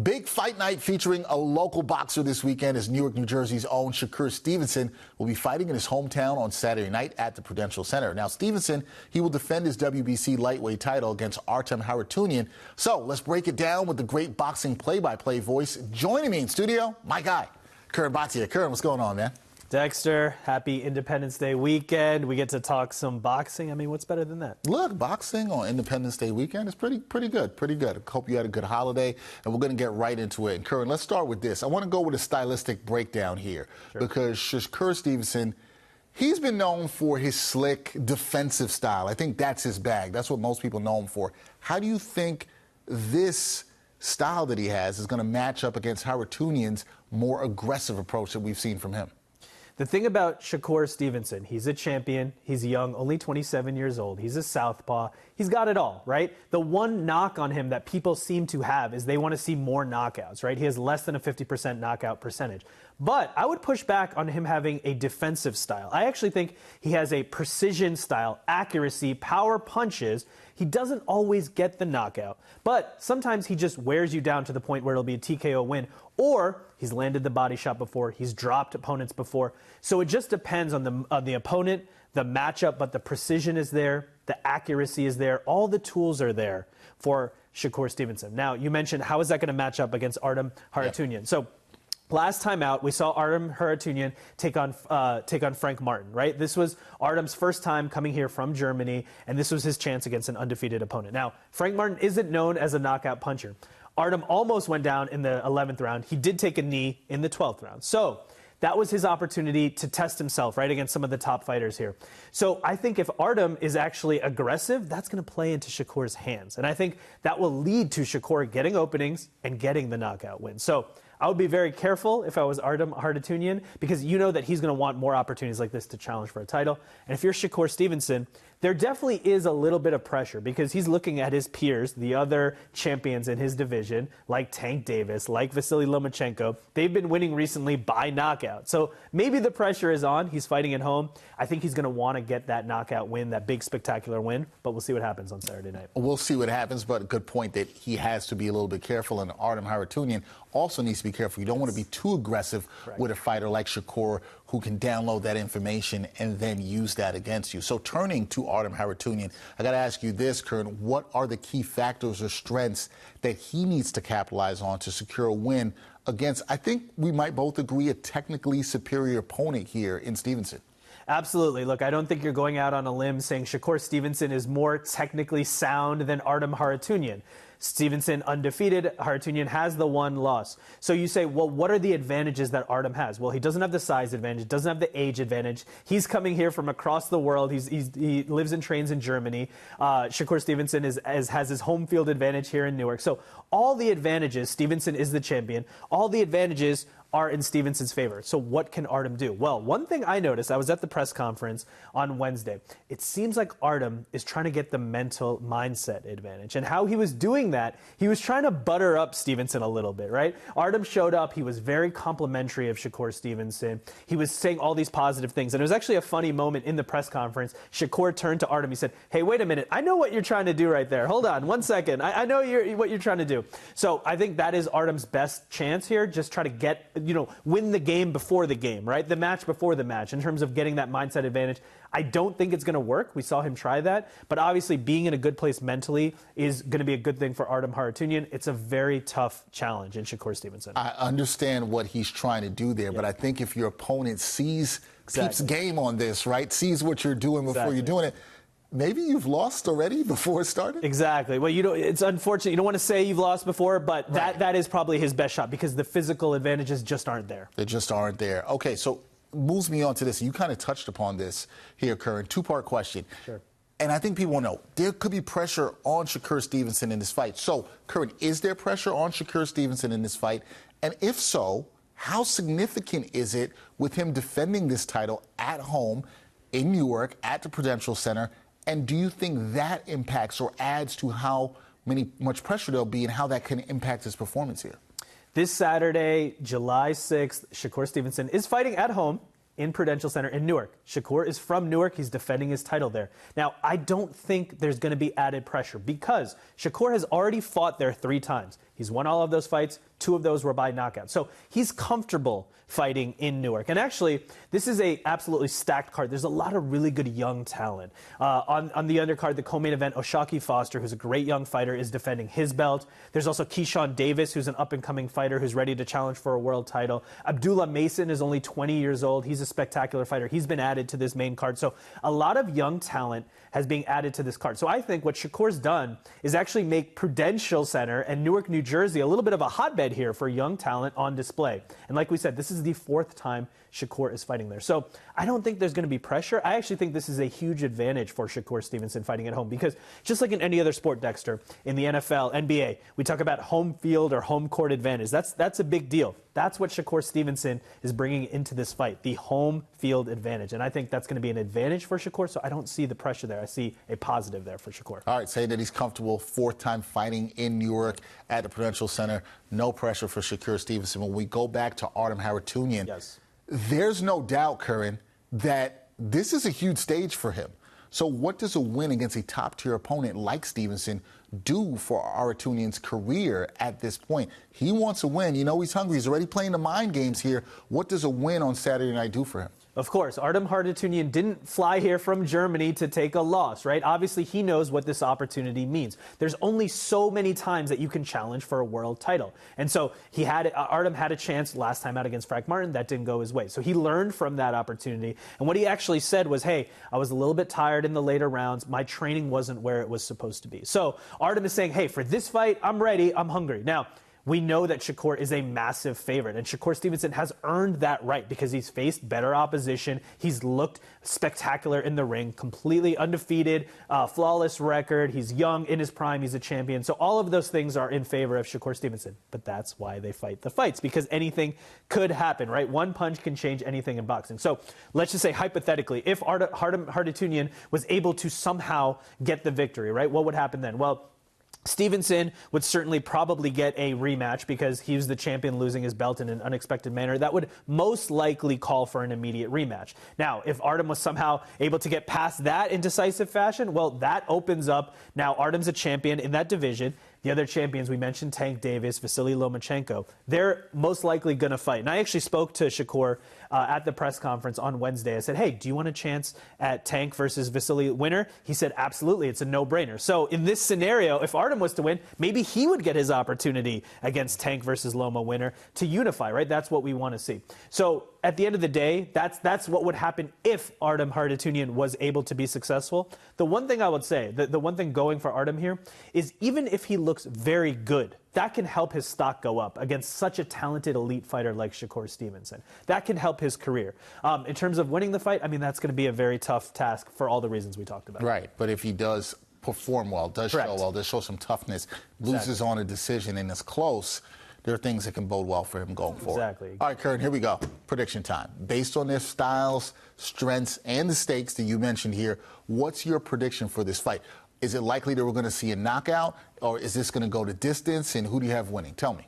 Big fight night featuring a local boxer this weekend as Newark, New Jersey's own Shakur Stevenson will be fighting in his hometown on Saturday night at the Prudential Center. Now, Stevenson, he will defend his WBC lightweight title against Artem Harutyunyan. So let's break it down with the great boxing play-by-play voice. Joining me in studio, my guy, Curran Bhatia. Curran, what's going on, man? Dexter, happy Independence Day weekend. We get to talk some boxing. I mean, what's better than that? Look, boxing on Independence Day weekend is pretty good. I hope you had a good holiday, and we're going to get right into it. And Curran, let's start with this. I want to go with a stylistic breakdown here because Shakur Stevenson, he's been known for his slick defensive style. I think that's his bag. That's what most people know him for. How do you think this style that he has is going to match up against Harutunyan's more aggressive approach that we've seen from him? The thing about Shakur Stevenson, he's a champion, he's young, only 27 years old, he's a southpaw, he's got it all, right? The one knock on him that people seem to have is they want to see more knockouts, right? He has less than a 50% knockout percentage. But I would push back on him having a defensive style. I actually think he has a precision style, accuracy, power punches. He doesn't always get the knockout, but sometimes he just wears you down to the point where it'll be a TKO win, or he's landed the body shot before, he's dropped opponents before. So it just depends on the opponent, the matchup, but the precision is there, the accuracy is there, all the tools are there for Shakur Stevenson. Now, you mentioned how is that going to match up against Artem Harutyunyan? Yeah. So last time out, we saw Artem Harutyunyan take on Frank Martin, right? This was Artem's first time coming here from Germany, and this was his chance against an undefeated opponent. Now, Frank Martin isn't known as a knockout puncher. Artem almost went down in the 11th round. He did take a knee in the 12th round. So that was his opportunity to test himself, right, against some of the top fighters here. So I think if Artem is actually aggressive, that's going to play into Shakur's hands. And I think that will lead to Shakur getting openings and getting the knockout win. So I would be very careful if I was Artem Harutyunyan, because you know that he's going to want more opportunities like this to challenge for a title. And if you're Shakur Stevenson, there definitely is a little bit of pressure because he's looking at his peers, the other champions in his division, like Tank Davis, like Vasily Lomachenko. They've been winning recently by knockout. So maybe the pressure is on. He's fighting at home. I think he's going to want to get that knockout win, that big spectacular win, but we'll see what happens on Saturday night. We'll see what happens, but a good point that he has to be a little bit careful, and Artem Harutyunyan also needs to be careful. You don't want to be too aggressive with a fighter like Shakur who can download that information and then use that against you. So turning to Artem Harutyunyan, I got to ask you this, Curran, what are the key factors or strengths that he needs to capitalize on to secure a win against, I think we might both agree, a technically superior opponent here in Stevenson? Absolutely. Look, I don't think you're going out on a limb saying Shakur Stevenson is more technically sound than Artem Harutyunyan. Stevenson undefeated, Harutyunyan has the one loss. So you say, well, what are the advantages that Artem has? Well, he doesn't have the size advantage, doesn't have the age advantage. He's coming here from across the world. He lives and trains in Germany. Shakur Stevenson has his home field advantage here in Newark. So all the advantages, Stevenson is the champion, all the advantages are in Stevenson's favor. So what can Artem do? Well, one thing I noticed, I was at the press conference on Wednesday. It seems like Artem is trying to get the mental mindset advantage. And how he was doing that, he was trying to butter up Stevenson a little bit, right? Artem showed up. He was very complimentary of Shakur Stevenson. He was saying all these positive things. And it was actually a funny moment in the press conference. Shakur turned to Artem. He said, hey, wait a minute. I know what you're trying to do right there. Hold on 1 second. I know what you're trying to do. So I think that is Artem's best chance here. Just try to get, win the game before the game, right? The match before the match in terms of getting that mindset advantage. I don't think it's going to work. We saw him try that. But obviously being in a good place mentally is going to be a good thing for Artem Harutyunyan. It's a very tough challenge in Shakur Stevenson. I understand what he's trying to do there, but I think if your opponent keeps game on this, right, sees what you're doing before you're doing it, maybe you've lost already before it started? Exactly. Well, it's unfortunate. You don't want to say you've lost before, but that is probably his best shot because the physical advantages just aren't there. They just aren't there. Okay, so moves me on to this. You kind of touched upon this here, Curran. Two-part question. Sure. And I think people know there could be pressure on Shakur Stevenson in this fight. So, Curran, is there pressure on Shakur Stevenson in this fight? And if so, how significant is it with him defending this title at home in Newark at the Prudential Center? And do you think that impacts or adds to how much pressure there'll be and how that can impact his performance here? This Saturday, July 6th, Shakur Stevenson is fighting at home in Prudential Center in Newark. Shakur is from Newark. He's defending his title there. Now, I don't think there's going to be added pressure because Shakur has already fought there 3 times. He's won all of those fights. 2 of those were by knockout. So he's comfortable fighting in Newark. And actually, this is a absolutely stacked card. There's a lot of really good young talent. On the undercard, the co-main event, Oshaki Foster, who's a great young fighter, is defending his belt. There's also Keyshawn Davis, who's an up-and-coming fighter who's ready to challenge for a world title. Abdullah Mason is only 20 years old. He's a spectacular fighter. He's been added to this main card. So a lot of young talent has been added to this card. So I think what Shakur's done is actually make Prudential Center and Newark, New Jersey a little bit of a hotbed here for young talent on display. And like we said, this is the 4th time Shakur is fighting there. So I don't think there's going to be pressure. I actually think this is a huge advantage for Shakur Stevenson fighting at home, because just like in any other sport, Dexter, in the NFL, NBA, we talk about home field or home court advantage. That's a big deal. That's what Shakur Stevenson is bringing into this fight, the home field advantage. And I think that's going to be an advantage for Shakur, so I don't see the pressure there. I see a positive there for Shakur. All right, saying that he's comfortable, 4th time fighting in Newark at the Prudential Center. No pressure for Shakur Stevenson. When we go back to Artem Harutyunyan, yes, there's no doubt, Curran, that this is a huge stage for him. So what does a win against a top-tier opponent like Stevenson do for Harutyunyan's career at this point? He wants a win. You know he's hungry. He's already playing the mind games here. What does a win on Saturday night do for him? Of course, Artem Harutyunyan didn't fly here from Germany to take a loss, right? Obviously, he knows what this opportunity means. There's only so many times that you can challenge for a world title. And so Artem had a chance last time out against Frank Martin. That didn't go his way. So he learned from that opportunity. And what he actually said was, hey, I was a little bit tired in the later rounds. My training wasn't where it was supposed to be. So Artem is saying, hey, for this fight, I'm ready. I'm hungry. Now, we know that Shakur is a massive favorite, and Shakur Stevenson has earned that right because he's faced better opposition. He's looked spectacular in the ring, completely undefeated, flawless record. He's young, in his prime, he's a champion. So all of those things are in favor of Shakur Stevenson. But that's why they fight the fights, because anything could happen, right? One punch can change anything in boxing. So let's just say, hypothetically, if Artem Harutyunyan was able to somehow get the victory, right, what would happen then? Well, Stevenson would certainly probably get a rematch because he was the champion losing his belt in an unexpected manner. That would most likely call for an immediate rematch. Now, if Artem was somehow able to get past that in decisive fashion, well, that opens up. Now, Artem's a champion in that division. The other champions, we mentioned Tank Davis, Vasily Lomachenko, they're most likely going to fight. And I actually spoke to Shakur at the press conference on Wednesday. I said, hey, do you want a chance at Tank versus Vasily winner? He said, absolutely, it's a no-brainer. So in this scenario, if Artem was to win, maybe he would get his opportunity against Tank versus Loma winner to unify, right? That's what we want to see. So at the end of the day, that's what would happen if Artem Harutyunyan was able to be successful. The one thing I would say, the one thing going for Artem here, is even if he looks very good, that can help his stock go up against such a talented elite fighter like Shakur Stevenson. That can help his career. In terms of winning the fight, I mean, that's going to be a very tough task for all the reasons we talked about. Right, but if he does perform well, does Correct. show well, does show some toughness, loses on a decision and is close, there are things that can bode well for him going forward. Exactly. All right, Curran, here we go. Prediction time. Based on their styles, strengths, and the stakes that you mentioned here, what's your prediction for this fight? Is it likely that we're going to see a knockout, or is this going to go to distance, and who do you have winning? Tell me.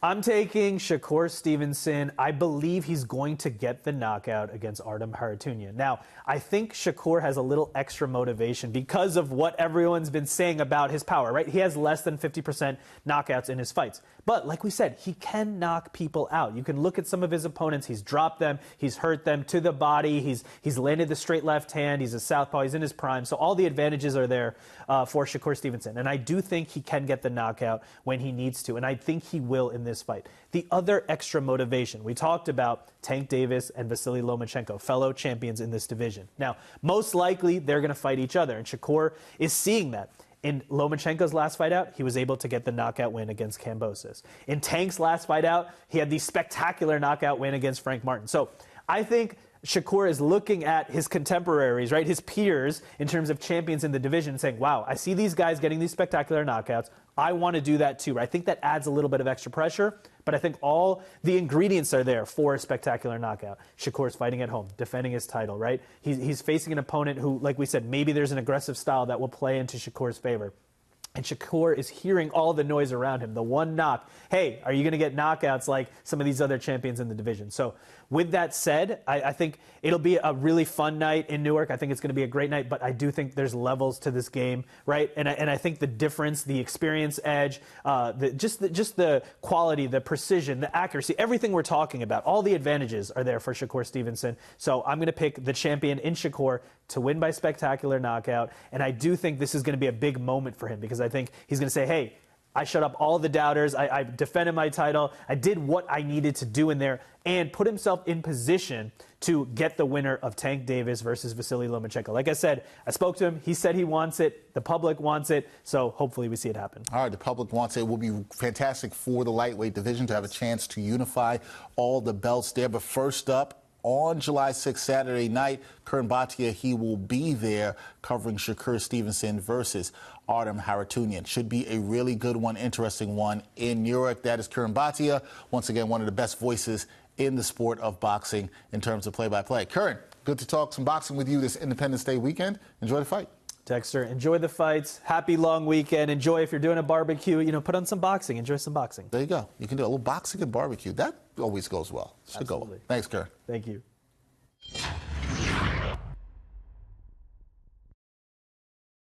I'm taking Shakur Stevenson. I believe he's going to get the knockout against Artem Harutyunyan. Now, I think Shakur has a little extra motivation because of what everyone's been saying about his power, right? He has less than 50% knockouts in his fights. But like we said, he can knock people out. You can look at some of his opponents. He's dropped them. He's hurt them to the body. He's landed the straight left hand. He's a southpaw. He's in his prime. So all the advantages are there for Shakur Stevenson. And I do think he can get the knockout when he needs to. And I think he will in this fight. The other extra motivation, we talked about Tank Davis and Vasily Lomachenko, fellow champions in this division. Now, most likely they're going to fight each other. And Shakur is seeing that. In Lomachenko's last fight out, he was able to get the knockout win against Kambosos. In Tank's last fight out, he had the spectacular knockout win against Frank Martin. So I think Shakur is looking at his contemporaries, right, his peers in terms of champions in the division and saying, wow, I see these guys getting these spectacular knockouts. I want to do that too. I think that adds a little bit of extra pressure, but I think all the ingredients are there for a spectacular knockout. Shakur's fighting at home, defending his title, right? He's facing an opponent who, like we said, maybe there's an aggressive style that will play into Shakur's favor. And Shakur is hearing all the noise around him. The one knock. Hey, are you going to get knockouts like some of these other champions in the division? So with that said, I think it'll be a really fun night in Newark. I think it's going to be a great night, but I do think there's levels to this game, right? And I think the difference, the experience edge, just the quality, the precision, the accuracy, everything we're talking about, all the advantages are there for Shakur Stevenson. So I'm going to pick the champion in Shakur to win by spectacular knockout. And I do think this is going to be a big moment for him because I think he's going to say, hey, I shut up all the doubters. I defended my title. I did what I needed to do in there and put himself in position to get the winner of Tank Davis versus Vasily Lomachenko. Like I said, I spoke to him. He said he wants it. The public wants it. So hopefully we see it happen. All right, the public wants it. It will be fantastic for the lightweight division to have a chance to unify all the belts there. But first up, on July 6th, Saturday night, Curran Bhatia, he will be there covering Shakur Stevenson versus Artem Harutyunyan. Should be a really good one, interesting one in Newark. That is Curran Bhatia, once again, one of the best voices in the sport of boxing in terms of play-by-play. Curran, good to talk some boxing with you this Independence Day weekend. Enjoy the fight. Dexter, enjoy the fights. Happy long weekend. Enjoy if you're doing a barbecue. Put on some boxing. Enjoy some boxing. There you go. You can do a little boxing and barbecue. That always goes well. Should go well. Thanks, Curran. Thank you.